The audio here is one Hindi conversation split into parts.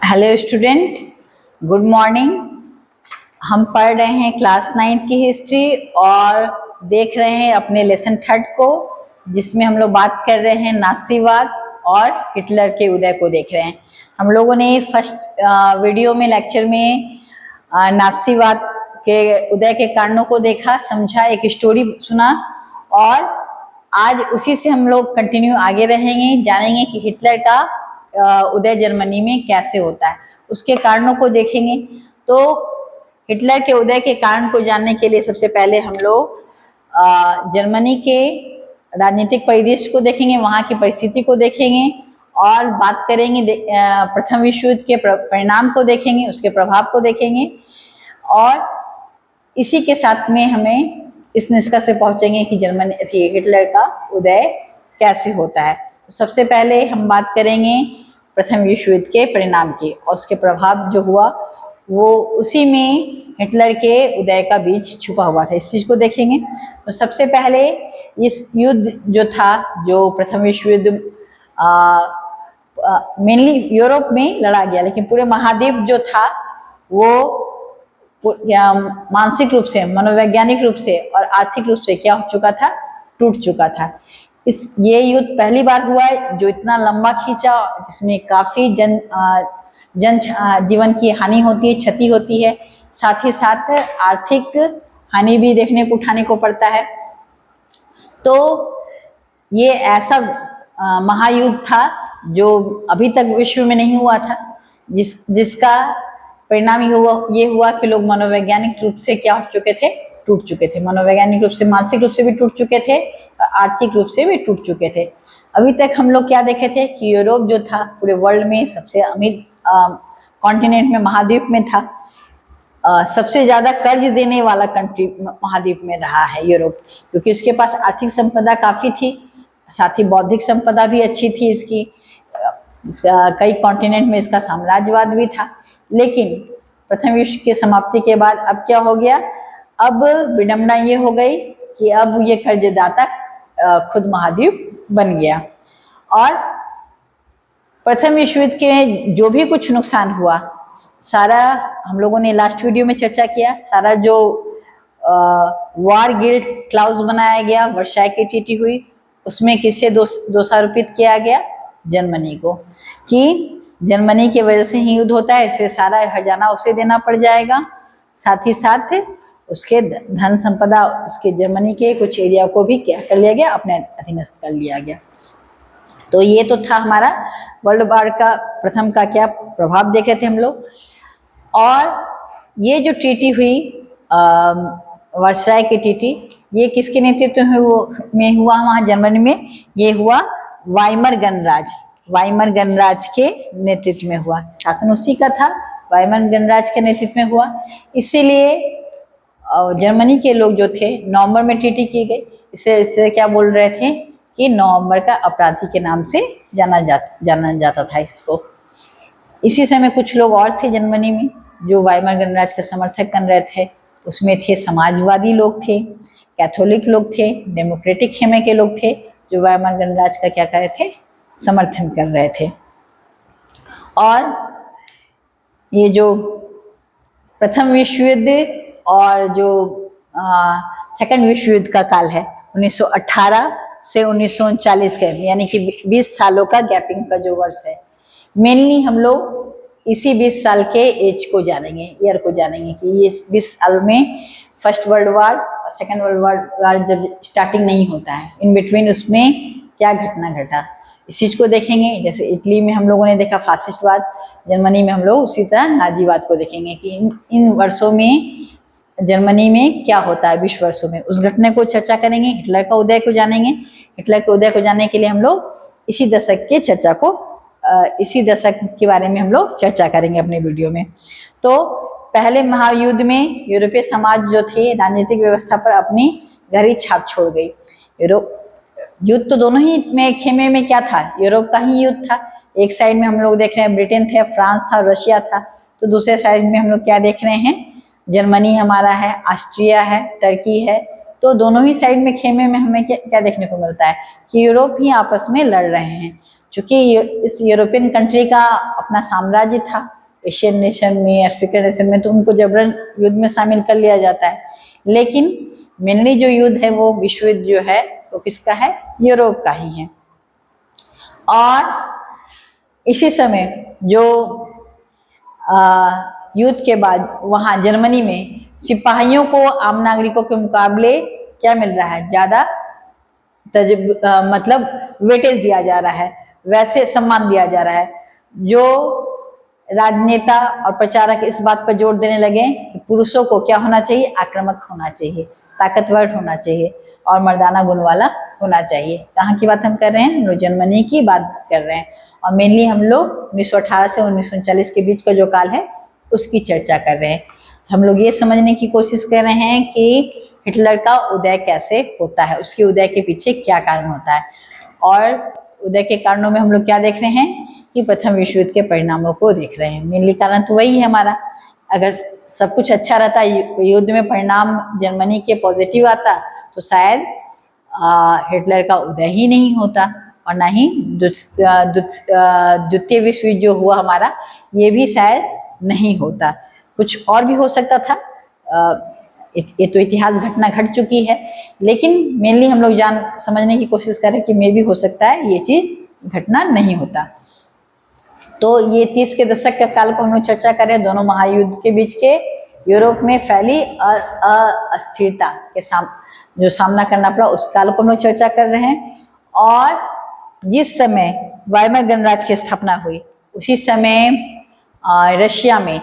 Hello student, good morning. हम पढ़ रहे हैं क्लास 9 की हिस्ट्री और देख रहे हैं अपने लेसन 3 को, जिसमें हम लोग बात कर रहे हैं नाज़ीवाद और हिटलर के उदय को देख रहे हैं। हम लोगों ने फर्स्ट वीडियो में लेक्चर में नाज़ीवाद के उदय के कारणों को देखा, समझा, एक स्टोरी सुना और आज उसी से हम लोग कंटिन्यू आगे रहेंगे, जानेंगे कि हिटलर का उदय जर्मनी में कैसे होता है, उसके कारणों को देखेंगे। तो हिटलर के उदय के कारण को जानने के लिए सबसे पहले हम लोग जर्मनी के राजनीतिक परिदृश्य को देखेंगे, वहाँ की परिस्थिति को देखेंगे और बात करेंगे प्रथम विश्व युद्ध के परिणाम को देखेंगे, उसके प्रभाव को देखेंगे और इसी के साथ में हमें इस निष्कर्ष पे पहुंचेंगे कि हिटलर का उदय कैसे होता है। तो सबसे पहले हम बात करेंगे प्रथम विश्व युद्ध के परिणाम की और उसके प्रभाव जो हुआ वो उसी में हिटलर के उदय का बीज छुपा हुआ था, इस चीज को देखेंगे। तो सबसे पहले इस युद्ध जो था, जो प्रथम विश्व युद्ध मेनली यूरोप में लड़ा गया, लेकिन पूरे महाद्वीप जो था वो मानसिक रूप से, मनोवैज्ञानिक रूप से और आर्थिक रूप से क्या हो चुका था, टूट चुका था। ये युद्ध पहली बार हुआ है जो इतना लंबा खींचा, जिसमें काफी जन जीवन की हानि होती है, क्षति होती है, साथ ही साथ आर्थिक हानि भी देखने को उठाने को पड़ता है। तो ये ऐसा महायुद्ध था जो अभी तक विश्व में नहीं हुआ था, जिसका परिणाम ये हुआ कि लोग मनोवैज्ञानिक रूप से क्या हो चुके थे, टूट चुके थे। मनोवैज्ञानिक रूप से, मानसिक रूप से भी टूट चुके थे, आर्थिक रूप से भी टूट चुके थे। अभी तक हम लोग क्या देखे थे कि यूरोप जो था पूरे वर्ल्ड में सबसे अमीर कॉन्टिनेंट में, महाद्वीप में था, सबसे ज्यादा कर्ज देने वाला कंट्री महाद्वीप में रहा है यूरोप, क्योंकि उसके पास आर्थिक संपदा काफी थी, साथ ही बौद्धिक संपदा भी अच्छी थी इसकी। कई कॉन्टिनेंट में इसका साम्राज्यवाद भी था। लेकिन प्रथम विश्व की समाप्ति के बाद अब क्या हो गया, अब विडंबना ये हो गई कि अब ये कर्जदाता खुद महाद्वीप बन गया और प्रथम विश्व युद्ध के जो भी कुछ नुकसान हुआ, सारा हम लोगों ने लास्ट वीडियो में चर्चा किया। सारा जो वॉर गिल्ड क्लाउज बनाया गया, वर्साई की ट्रीटी हुई, उसमें किसे दोषारोपित किया गया, जर्मनी को, कि जर्मनी की वजह से ही युद्ध होता है, इससे सारा हर्जाना उसे देना पड़ जाएगा। साथ ही साथ उसके धन संपदा, उसके जर्मनी के कुछ एरिया को भी क्या कर लिया गया, अपने अधीनस्थ कर लिया गया। तो ये तो था हमारा वर्ल्ड वार का प्रथम का क्या प्रभाव देख रहे थे हम लोग। और ये जो ट्रीटी हुई वर्साई की ट्रीटी, ये किसके नेतृत्व में हुआ वहाँ जर्मनी में, ये हुआ वाइमर गणराज के नेतृत्व में हुआ। शासन उसी का था, वाइमर गणराज के नेतृत्व में हुआ। इसीलिए जर्मनी के लोग जो थे, नवंबर में ट्रीटी की गई, इससे क्या बोल रहे थे कि नवंबर का अपराधी के नाम से जाना जाता था इसको। इसी समय कुछ लोग और थे जर्मनी में जो वाइमर गणराज का समर्थक कर रहे थे। उसमें थे समाजवादी लोग थे, कैथोलिक लोग थे, डेमोक्रेटिक खेमे के लोग थे, जो वाइमर गणराज का क्या कर रहे थे, समर्थन कर रहे थे। और ये जो प्रथम विश्व युद्ध और जो सेकंड विश्व युद्ध का काल है, 1918 से 1939 के, यानी कि 20 सालों का गैपिंग का जो वर्ष है, मेनली हम लोग इसी 20 साल के एज को जानेंगे, ईयर को जानेंगे कि ये 20 साल में फर्स्ट वर्ल्ड वार और सेकेंड वर्ल्ड वार जब स्टार्टिंग नहीं होता है, इन बिटवीन उसमें क्या घटना घटा, इस चीज को देखेंगे। जैसे इटली में हम लोगों ने देखा फासिस्टवाद, जर्मनी में हम लोग उसी तरह नाजीवाद को देखेंगे कि इन वर्षों में जर्मनी में क्या होता है, 20 वर्षों में, उस घटना को चर्चा करेंगे। हिटलर का उदय को जानेंगे। हिटलर के उदय को जानने के लिए हम लोग इसी दशक के बारे में हम लोग चर्चा करेंगे अपने वीडियो में। तो पहले महायुद्ध में यूरोपीय समाज जो थे, राजनीतिक व्यवस्था पर अपनी गहरी छाप छोड़ गई। युद्ध तो दोनों ही में खेमे में क्या था, यूरोप का ही युद्ध था। एक साइड में हम लोग देख रहे हैं ब्रिटेन थे, फ्रांस था, रशिया था, तो दूसरे साइड में हम लोग क्या देख रहे हैं, जर्मनी हमारा है, ऑस्ट्रिया है, टर्की है। तो दोनों ही साइड में खेमे में हमें क्या देखने को मिलता है कि यूरोप ही आपस में लड़ रहे हैं। चूंकि इस यूरोपियन कंट्री का अपना साम्राज्य था, एशियन नेशन में, अफ्रीकन नेशन में, तो उनको जबरन युद्ध में शामिल कर लिया जाता है। लेकिन मेनली जो युद्ध है वो विश्व युद्ध जो है वो किसका है? यूरोप का ही है। और इसी समय जो युद्ध के बाद वहाँ जर्मनी में सिपाहियों को आम नागरिकों के मुकाबले क्या मिल रहा है? ज़्यादा मतलब वेटेज दिया जा रहा है, वैसे सम्मान दिया जा रहा है। जो राजनेता और प्रचारक इस बात पर जोर देने लगे कि पुरुषों को क्या होना चाहिए? आक्रामक होना चाहिए, ताकतवर होना चाहिए और मर्दाना गुण वाला होना चाहिए। कहाँ की बात हम कर रहे हैं? हम लोग जर्मनी की बात कर रहे हैं और मेनली हम लोग 1918 से 1939 के बीच का जो काल है उसकी चर्चा कर रहे हैं। हम लोग ये समझने की कोशिश कर रहे हैं कि हिटलर का उदय कैसे होता है, उसके उदय के पीछे क्या कारण होता है। और उदय के कारणों में हम लोग क्या देख रहे हैं कि प्रथम विश्व युद्ध के परिणामों को देख रहे हैं। मेनली कारण तो वही है हमारा। अगर सब कुछ अच्छा रहता, युद्ध में परिणाम जर्मनी के पॉजिटिव आता, तो शायद हिटलर का उदय ही नहीं होता और ना ही द्वितीय विश्व युद्ध जो हुआ हमारा, ये भी शायद नहीं होता। कुछ और भी हो सकता था। ये तो इतिहास घटना घट चुकी है, लेकिन मेनली हम लोग समझने की कोशिश करें कि मे भी हो सकता है ये चीज घटना नहीं होता। तो ये 30 के दशक के काल को हम लोग चर्चा करें, दोनों महायुद्ध के बीच के यूरोप में फैली अस्थिरता के जो सामना करना पड़ा, उस काल को हम लोग चर्चा कर रहे हैं। और जिस समय वाइमर गणराज्य की स्थापना हुई, उसी समय रशिया में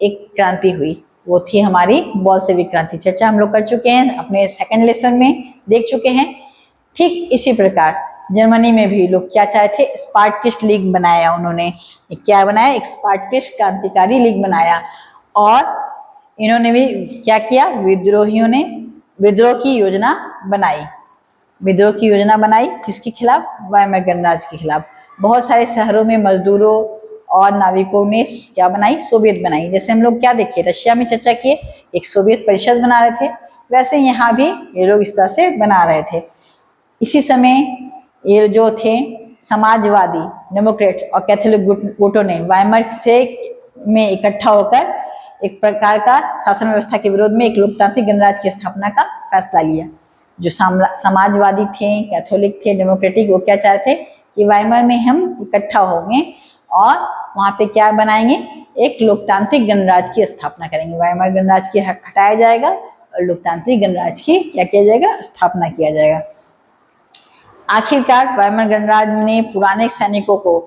एक क्रांति हुई, वो थी हमारी बोल्शेविक क्रांति। चर्चा हम लोग कर चुके हैं, अपने सेकंड लेसन में देख चुके हैं। ठीक इसी प्रकार जर्मनी में भी लोग क्या चाहे थे? स्पार्टकिस्ट लीग बनाया उन्होंने। क्या बनाया? एक स्पार्टकिस्ट क्रांतिकारी लीग बनाया। और इन्होंने भी क्या किया? विद्रोहियों ने विद्रोह की योजना बनाई। विद्रोह की योजना बनाई किसके खिलाफ? वाइमर गणराज्य के खिलाफ। बहुत सारे शहरों में मजदूरों और नाविकों ने क्या बनाई? सोवियत बनाई। जैसे हम लोग क्या देखे, रशिया में चर्चा किए, एक सोवियत परिषद बना रहे थे, वैसे यहाँ भी ये लोग इस तरह से बना रहे थे। इसी समय ये जो थे समाजवादी, डेमोक्रेट्स और कैथोलिक गुटों ने वाइमर से में इकट्ठा होकर एक प्रकार का शासन व्यवस्था के विरोध में एक लोकतांत्रिक गणराज्य की स्थापना का फैसला लिया। जो समाजवादी थे, कैथोलिक थे, डेमोक्रेटिक, वो क्या चाहते कि वाइमर में हम इकट्ठा होंगे और वहाँ पे क्या बनाएंगे? एक लोकतांत्रिक गणराज्य की स्थापना करेंगे। वाइमर गणराज्य की हटाया जाएगा और लोकतांत्रिक गणराज्य की क्या किया जाएगा? स्थापना किया जाएगा। आखिरकार वाइमर गणराज्य ने पुराने सैनिकों को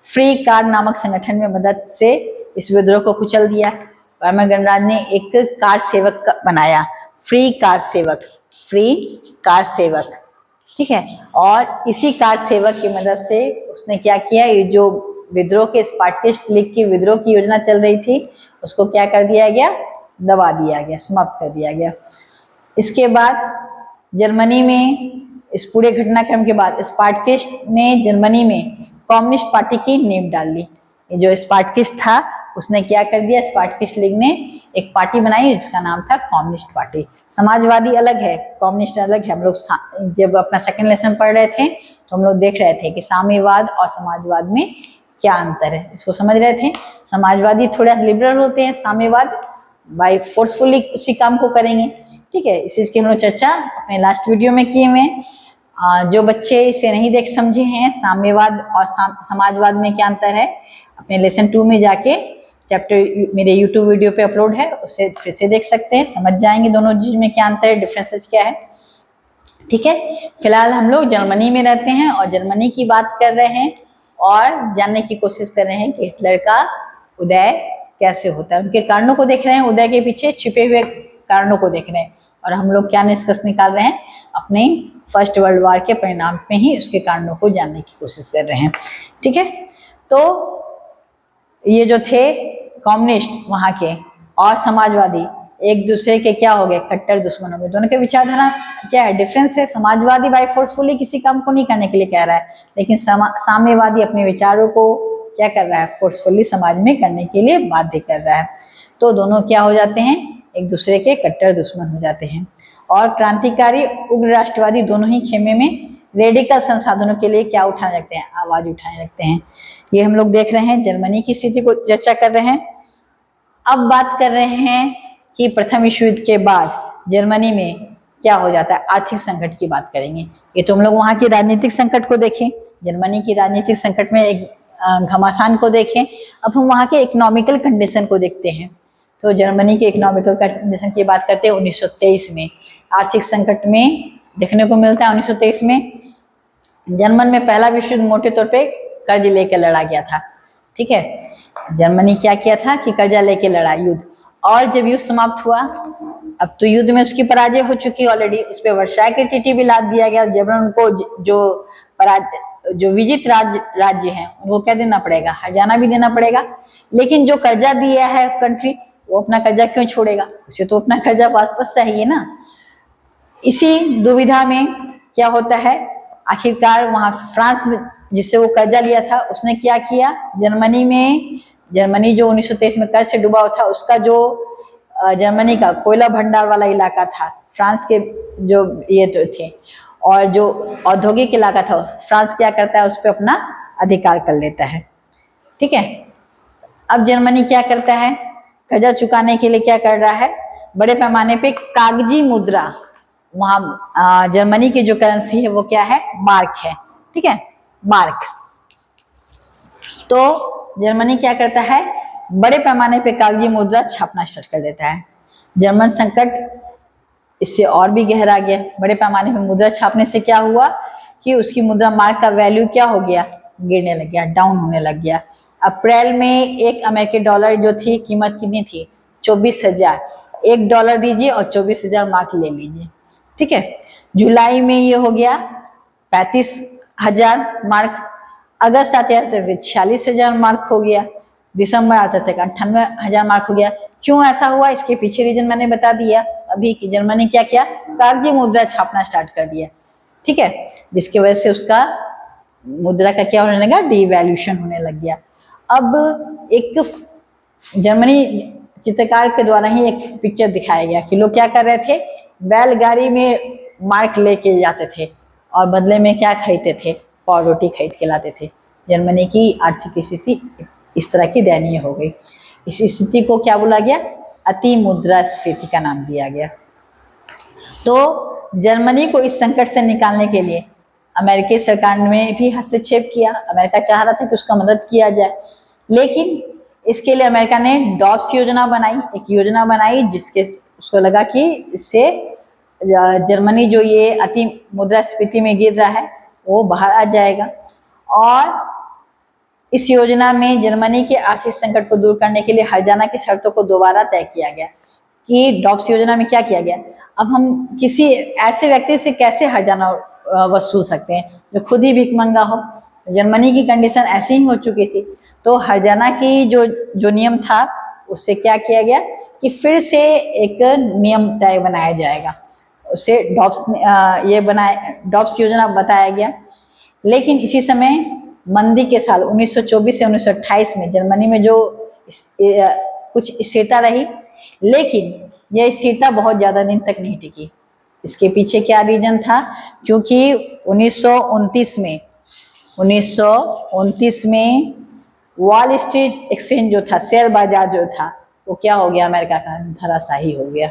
फ्री कार नामक संगठन में मदद से इस विद्रोह को कुचल दिया। वाइमर गणराज्य ने एक कार सेवक बनाया, फ्री कार सेवक, ठीक है। और इसी कार सेवक की मदद से उसने क्या किया? ये जो विद्रोह के स्पार्टकिस्ट लीग की विद्रोह की योजना चल रही थी, उसको क्या कर दिया गया? दबा दिया गया, समाप्त कर दिया गया। इसके बाद जर्मनी में इस पूरे घटनाक्रम के बाद स्पार्टकिस्ट ने जर्मनी में कम्युनिस्ट पार्टी की नींव डाल ली। ये जो स्पार्टकिस्ट था उसने क्या कर दिया? स्पार्टकिस्ट लीग ने एक पार्टी बनाई जिसका नाम था कम्युनिस्ट पार्टी। समाजवादी अलग है, कम्युनिस्ट अलग है। हम लोग जब अपना सेकंड लेसन पढ़ रहे थे तो हम लोग देख रहे थे कि साम्यवाद और समाजवाद में क्या अंतर है, इसको समझ रहे थे। समाजवादी थोड़ा लिबरल होते हैं, साम्यवाद बाय फोर्सफुली उसी काम को करेंगे, ठीक है। इस चीज की हम लोग चर्चा अपने लास्ट वीडियो में किए हुए। जो बच्चे इसे नहीं देख समझे हैं, साम्यवाद और समाजवाद में क्या अंतर है, अपने लेसन 2 में जाके चैप्टर मेरे यूट्यूब वीडियो पे अपलोड है, उसे फिर से देख सकते हैं, समझ जाएंगे दोनों चीज में क्या अंतर है, डिफरेंसेस क्या है, ठीक है। फिलहाल हम लोग जर्मनी में रहते हैं और जर्मनी की बात कर रहे हैं और जानने की कोशिश कर रहे हैं कि हिटलर का उदय कैसे होता है। उनके कारणों को देख रहे हैं, उदय के पीछे छिपे हुए कारणों को देख रहे हैं। और हम लोग क्या निष्कर्ष निकाल रहे हैं? अपने फर्स्ट वर्ल्ड वॉर के परिणाम में ही उसके कारणों को जानने की कोशिश कर रहे हैं, ठीक है। तो ये जो थे कम्युनिस्ट वहाँ के और समाजवादी एक दूसरे के क्या हो गए? कट्टर दुश्मन हो गए। दोनों के विचारधारा क्या है? डिफरेंस है। समाजवादी बाय फोर्सफुली किसी काम को नहीं करने के लिए कह रहा है, लेकिन साम्यवादी अपने विचारों को क्या कर रहा है? फोर्सफुली समाज में करने के लिए बाध्य कर रहा है। तो दोनों क्या हो जाते हैं? एक दूसरे के कट्टर दुश्मन हो जाते हैं। और क्रांतिकारी उग्र राष्ट्रवादी दोनों ही खेमे में रेडिकल संसाधनों के लिए क्या उठाने लगते हैं? आवाज उठाने लगते हैं। ये हम लोग देख रहे हैं, जर्मनी की स्थिति को चर्चा कर रहे हैं। अब बात कर रहे हैं कि प्रथम विश्व युद्ध के बाद जर्मनी में क्या हो जाता है, आर्थिक संकट की बात करेंगे। ये तो हम लोग वहाँ की राजनीतिक संकट को देखें, जर्मनी की राजनीतिक संकट में एक घमासान को देखें। अब हम वहाँ के इकोनॉमिकल कंडीशन को देखते हैं। तो जर्मनी के इकोनॉमिकल कंडीशन की बात करते हैं 1923 में आर्थिक संकट में देखने को मिलता है। 1923 में जर्मन में पहला विश्व युद्ध मोटे तौर पे कर्ज लेकर लड़ा गया था। ठीक है, जर्मनी क्या किया था कि कर्जा लेके लड़ा युद्ध, और जब युद्ध समाप्त हुआ, अब तो युद्ध में उसकी पराजय हो चुकी ऑलरेडी, उस पर वर्षाय के टीटी भी लाद दिया गया। जबरन उनको जो विजित राज्य है उनको क्या देना पड़ेगा, हर्जाना भी देना पड़ेगा। लेकिन जो कर्जा दिया है कंट्री, वो अपना कर्जा क्यों छोड़ेगा, उसे तो अपना कर्जा वापस चाहिए ना। इसी दुविधा में क्या होता है, आखिरकार वहां फ्रांस में जिससे वो कर्जा लिया था उसने क्या किया, जर्मनी जो 1923 में कर्ज से डूबा हुआ था, उसका जो जर्मनी का कोयला भंडार वाला इलाका था, फ्रांस के जो ये तो थे, और जो औद्योगिक इलाका था, फ्रांस क्या करता है, उस पर अपना अधिकार कर लेता है। ठीक है, अब जर्मनी क्या करता है, कर्जा चुकाने के लिए क्या कर रहा है, बड़े पैमाने पे कागजी मुद्रा, वहां जर्मनी की जो करेंसी है वो क्या है, मार्क है। ठीक है, मार्क। तो जर्मनी क्या करता है, बड़े पैमाने पे कागजी मुद्रा छापना स्टार्ट कर देता है। जर्मन संकट इससे और भी गहरा गया। बड़े पैमाने पे मुद्रा छापने से क्या हुआ कि उसकी मुद्रा मार्क का वैल्यू क्या हो गया, गिरने लग गया, डाउन होने लग गया। अप्रैल में एक अमेरिकी डॉलर जो थी, कीमत कितनी थी, 24,000। $1 दीजिए और 24,000 मार्क ले लीजिए। ठीक है, जुलाई में ये हो गया 35,000 मार्क, अगस्त आते आते 46,000 मार्क हो गया, दिसंबर आते तक 98,000 मार्क हो गया। क्यों ऐसा हुआ, इसके पीछे रीजन मैंने बता दिया अभी कि जर्मनी क्या किया, कागजी मुद्रा छापना स्टार्ट कर दिया। ठीक है, जिसकी वजह से उसका मुद्रा का क्या होने लगा, डिवैल्यूएशन होने लग गया। अब एक जर्मनी चित्रकार के द्वारा ही एक पिक्चर दिखाया गया कि लोग क्या कर रहे थे, बैलगाड़ी में मार्क लेके जाते थे और बदले में क्या खरीदते थे, पाव रोटी खरीद के लाते थे। जर्मनी की आर्थिक स्थिति इस तरह की दयनीय हो गई। इस स्थिति को क्या बोला गया, अति मुद्रास्फीति का नाम दिया गया। तो जर्मनी को इस संकट से निकालने के लिए अमेरिकी सरकार ने भी हस्तक्षेप किया। अमेरिका चाह रहा था कि उसका मदद किया जाए, लेकिन इसके लिए अमेरिका ने डॉब्स योजना बनाई, एक योजना बनाई जिसके उसको लगा कि इससे जर्मनी जो ये अति मुद्रास्फीति में गिर रहा है वो बाहर आ जाएगा। और इस योजना में जर्मनी के आर्थिक संकट को दूर करने के लिए हर्जाना की शर्तों को दोबारा तय किया गया। कि डॉब्स योजना में क्या किया गया, अब हम किसी ऐसे व्यक्ति से कैसे हर्जाना वसूल सकते हैं जो खुद ही भीख मंगा हो। जर्मनी की कंडीशन ऐसी ही हो चुकी थी, तो हर्जाना की जो नियम था उससे क्या किया गया कि फिर से एक नियम तय बनाया जाएगा, उसे डॉब्स योजना बताया गया। लेकिन इसी समय मंदी के साल 1924 से 1928 में जर्मनी में जो कुछ स्थिरता रही, लेकिन यह स्थिरता बहुत ज़्यादा दिन तक नहीं टिकी। इसके पीछे क्या रीजन था, क्योंकि 1929 में वॉल स्ट्रीट एक्सचेंज जो था, शेयर बाजार जो था, वो क्या हो गया, अमेरिका का धराशायी हो गया।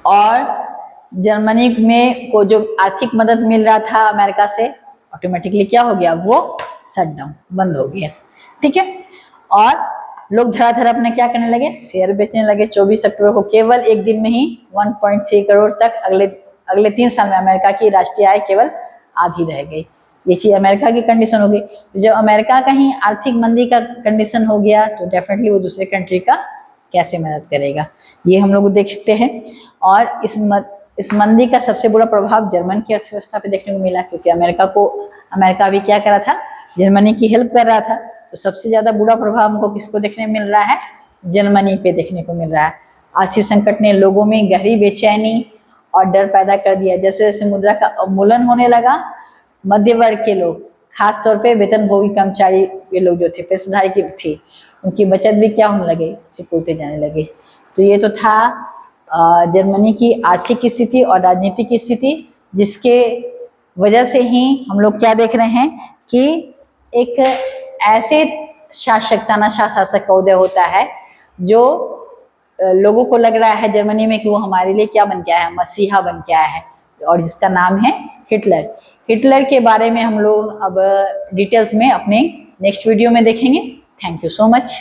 और जर्मनी में को जो आर्थिक मदद मिल रहा था अमेरिका से, ऑटोमेटिकली क्या हो गया, वो शट डाउन, बंद हो गया। ठीक है, और लोग धड़ाधड़ अपने क्या करने लगे, शेयर बेचने लगे। 24 अक्टूबर को केवल एक दिन में ही 1.3 करोड़ तक, अगले 3 साल में अमेरिका की राष्ट्रीय आय केवल आधी रह गई। ये चीज अमेरिका की कंडीशन हो गई। तो जब अमेरिका का ही आर्थिक मंदी का कंडीशन हो गया तो डेफिनेटली वो दूसरे कंट्री का कैसे मदद करेगा, ये हम लोग देखते हैं। और इस मंदी का सबसे बुरा प्रभाव जर्मन की अर्थव्यवस्था पे देखने को मिला, क्योंकि अमेरिका भी क्या कर रहा था, जर्मनी की हेल्प कर रहा था। तो सबसे ज्यादा बुरा प्रभाव हमको किसको देखने मिल रहा है, जर्मनी पे देखने को मिल रहा है। आर्थिक संकट ने लोगों में गहरी बेचैनी और डर पैदा कर दिया। जैसे जैसे मुद्रा का अवमूल्यन होने लगा, मध्य वर्ग के लोग, खासतौर पे वेतनभोगी कर्मचारी के लोग जो थे, पेशेधारी की थी, उनकी बचत भी क्या होने लगे, सिकुड़ते जाने लगे। तो ये तो था जर्मनी की आर्थिक स्थिति और राजनीतिक स्थिति, जिसके वजह से ही हम लोग क्या देख रहे हैं कि एक ऐसे शासक, तानाशाह शासक का उदय होता है जो लोगों को लग रहा है जर्मनी में कि वो हमारे लिए क्या बन के आया है, मसीहा बन के आया है, और जिसका नाम है हिटलर। हिटलर के बारे में हम लोग अब डिटेल्स में अपने नेक्स्ट वीडियो में देखेंगे। Thank you so much.